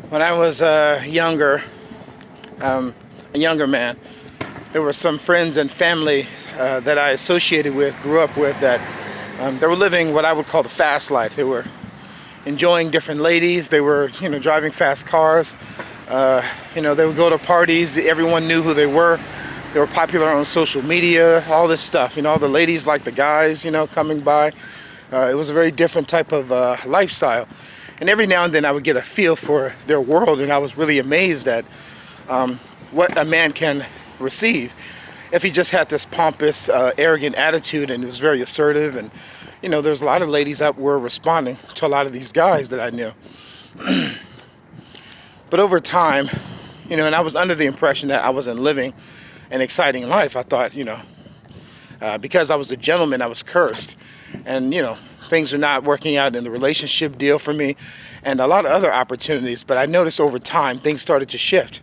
When I was a younger man, there were some friends and family that I associated with, grew up with, that they were living what I would call the fast life. They were enjoying different ladies. They were, driving fast cars. They would go to parties. Everyone knew who they were. They were popular on social media, all this stuff. All the ladies liked the guys, coming by. It was a very different type of lifestyle. And every now and then I would get a feel for their world, and I was really amazed at what a man can receive if he just had this pompous, arrogant attitude and was very assertive. And, there's a lot of ladies that were responding to a lot of these guys that I knew. But over time, and I was under the impression that I wasn't living an exciting life. I thought, because I was a gentleman, I was cursed. And, things are not working out in the relationship deal for me and a lot of other opportunities. But I noticed over time, things started to shift.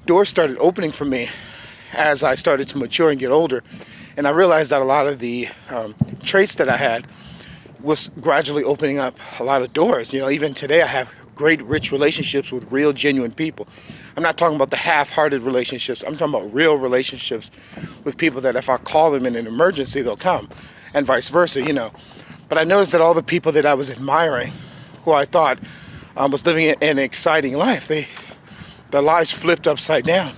Doors started opening for me as I started to mature and get older. And I realized that a lot of the traits that I had was gradually opening up a lot of doors. Even today I have great, rich relationships with real, genuine people. I'm not talking about the half-hearted relationships. I'm talking about real relationships with people that if I call them in an emergency, they'll come, and vice versa, But I noticed that all the people that I was admiring, who I thought was living an exciting life, their lives flipped upside down.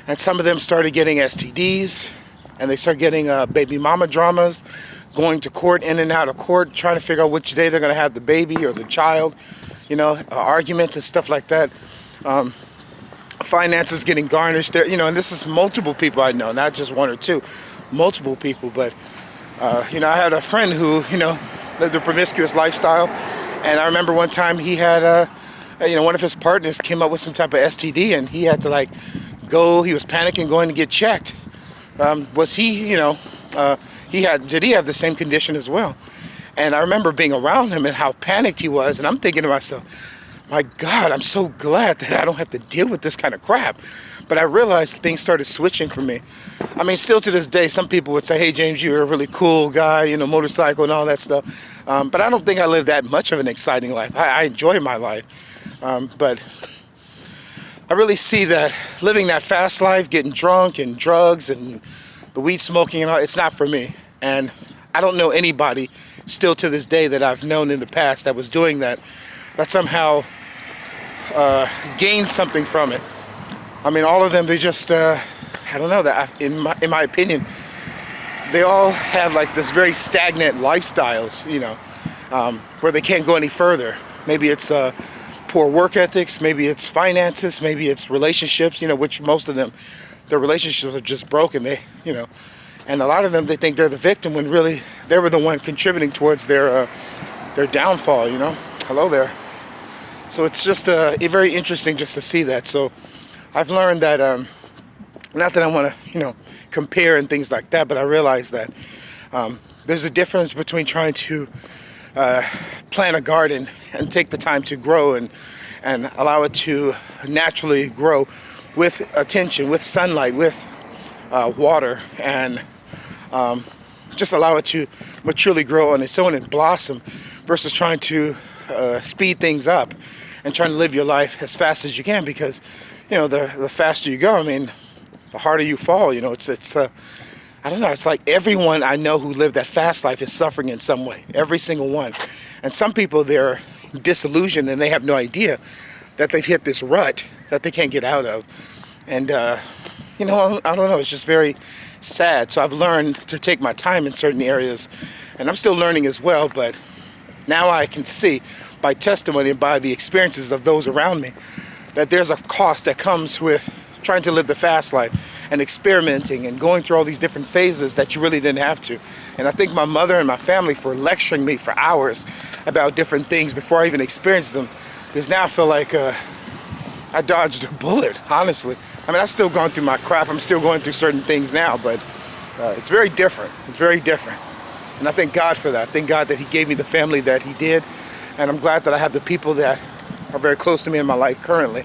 And some of them started getting STDs, and they started getting baby mama dramas, going to court, in and out of court, trying to figure out which day they're going to have the baby or the child, arguments and stuff like that. Finances getting garnished there, and this is multiple people I know, not just one or two, multiple people. But, I had a friend who, lived a promiscuous lifestyle. And I remember one time he had, one of his partners came up with some type of STD, and he had to go, he was panicking, going to get checked. Was he, did he have the same condition as well? And I remember being around him and how panicked he was. And I'm thinking to myself, my God, I'm so glad that I don't have to deal with this kind of crap. But I realized things started switching for me. I mean, still to this day, some people would say, hey, James, you're a really cool guy, motorcycle and all that stuff. But I don't think I live that much of an exciting life. I enjoy my life. But I really see that living that fast life, getting drunk and drugs and the weed smoking and all, it's not for me. And I don't know anybody still to this day that I've known in the past that was doing that somehow gained something from it. I mean, all of them, they just, I don't know, that in my opinion, they all have this very stagnant lifestyles, where they can't go any further. Maybe it's poor work ethics, maybe it's finances, maybe it's relationships, which most of them, their relationships are just broken. And a lot of them, they think they're the victim when really they were the one contributing towards their downfall, Hello there. So it's just very interesting just to see that. So I've learned that, not that I want to, compare and things like that, but I realize that there's a difference between trying to plant a garden and take the time to grow and allow it to naturally grow with attention, with sunlight, with water, and just allow it to maturely grow on its own and blossom, versus trying to speed things up and trying to live your life as fast as you can, because the faster you go, the harder you fall. It's I don't know, it's like everyone I know who lived that fast life is suffering in some way, every single one. And some people, they're disillusioned and they have no idea that they've hit this rut that they can't get out of. And I don't know, it's just very sad. So I've learned to take my time in certain areas, and I'm still learning as well, but now I can see by testimony and by the experiences of those around me that there's a cost that comes with trying to live the fast life and experimenting and going through all these different phases that you really didn't have to. And I thank my mother and my family for lecturing me for hours about different things before I even experienced them, because now I feel like I dodged a bullet, honestly. I've still gone through my crap. I'm still going through certain things now, but it's very different. It's very different. And I thank God for that. Thank God that He gave me the family that He did. And I'm glad that I have the people that are very close to me in my life currently.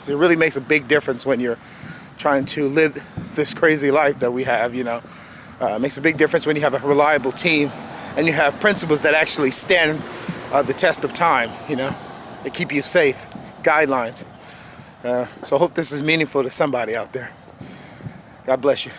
It really makes a big difference when you're trying to live this crazy life that we have, It makes a big difference when you have a reliable team and you have principles that actually stand the test of time, They keep you safe. Guidelines. So I hope this is meaningful to somebody out there. God bless you.